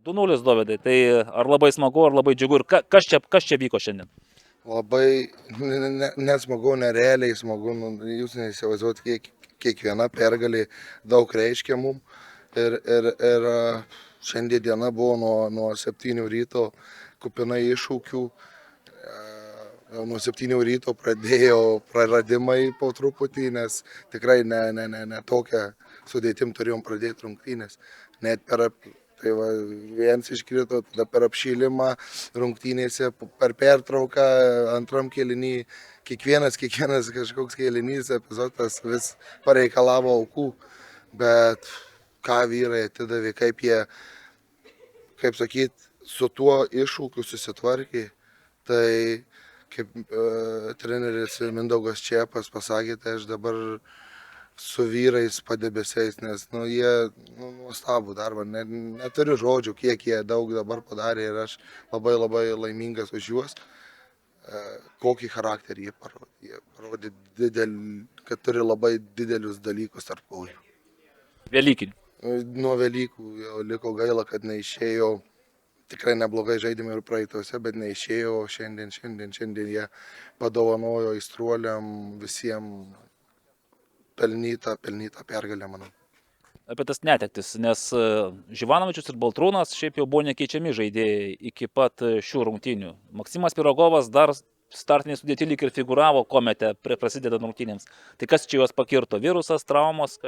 2-0 Dovydai, tai ar labai smagu, ar labai džiugu ir kas čia vyko šiandien? Labai nesmagu, nerealiai smagu, jūs neįsivaizduot, kiekviena pergalė daug reiškia mums. Ir šiandien diena buvo nuo 7 ryto kupina iššūkių. Jau nuo 7 ryto pradėjo praradimai po truputį, nes tikrai ne tokią sudėtim turėjom pradėti rungtynės. Net tai va, vienas iškrito, tada per apšilimą rungtynėse, per pertrauką, antram kėlinį, kiekvienas kažkoks kėlinys, epizodas vis pareikalavo aukų, bet ką vyrai atidavė, kaip sakyt, su tuo iššūkiu susitvarkė, tai kaip treneris Mindaugas Čepas pasakė, tai aš dabar su vyrais padebesiais, nes jie nuostabų darbą, neturiu žodžių, kiek jie daug dabar padarė ir aš labai laimingas už juos, kokį charakterį jie parodė. Jie parodė kad turi labai didelius dalykus tarp kojų. Velykinį. Nuo Velykų jau liko gaila, kad neišėjo. Tikrai neblogai žaidėme ir praeitose, bet neišėjo šiandien jie padovanojo aistruoliam visiems pelnytą pergalę, manau. Apie tas netektis, nes Živanovičius ir Baltrūnas šiaip jau buvo nekeičiami žaidėjai iki pat šių rungtynių. Maksimas Pirogovas dar startinį sudėtį lyg ir figuravo komete prasidedant rungtynėms. Tai kas čia juos pakirto? Virusas, traumos?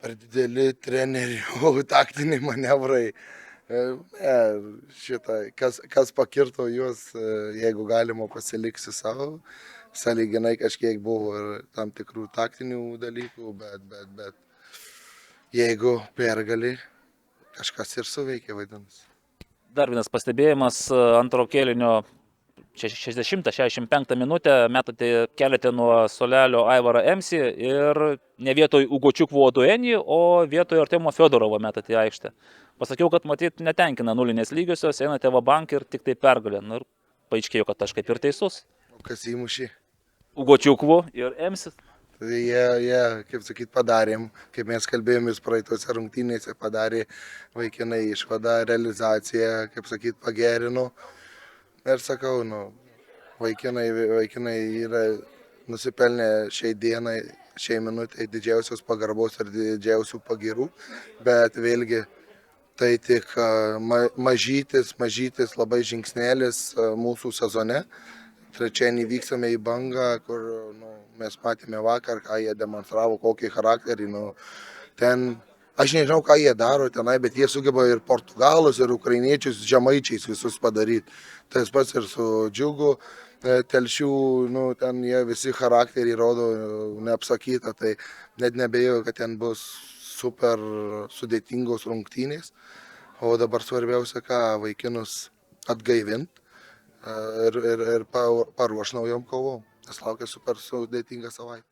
Per dideli trenerių taktiniai manevrai. Kas pakirto juos, jeigu galima pasiliksi savo, sąlyginai kažkiek buvo ir tam tikrų taktinių dalykų, bet jeigu pergalį, kažkas ir suveikė, vadinasi. Dar vienas pastebėjimas, antro kėlinio 60-65 minutę keliate nuo suolelio Aivarą Emsį ir ne vietoj Ugočiuk Vuoduenį, o vietoj Artemo Fiodorovo metate į aikštę. Pasakiau, kad matyt netenkina nulinės lygiosios, einate vabank ir tik tai pergalė. Ir paaiškėjo, kad aš kaip ir teisus. O kas įmušė? Ugočiukvu ir Emsis. Tai jie, kaip sakyt, padarėm, kaip mes kalbėjomės praeitose rungtynėse, padarė vaikinai išvadą, realizaciją, kaip sakyt, pagerino. Ir sakau, vaikinai yra nusipelnę šiai dienai, šiai minutei didžiausios pagarbos ir didžiausių pagirų, bet vėlgi tai tik mažytis labai žingsnelis mūsų sezone. Trečiadienį vyksime į Bangą, kur mes matėme vakar, ką jie demonstravo, kokį charakterį. Ten aš nežinau, ką jie daro tenai, bet jie sugeba ir portugalus, ir ukrainiečius, žemaičiais visus padaryti. Tas pats ir su Džiugu Telšių, ten jie visi charakterį rodo neapsakytą, tai net nebejoju, kad ten bus super sudėtingos rungtynės. O dabar svarbiausia, ką vaikinus atgaivinti ir paruoš naujom kovom. Nes laukia super sudėtinga savaitė.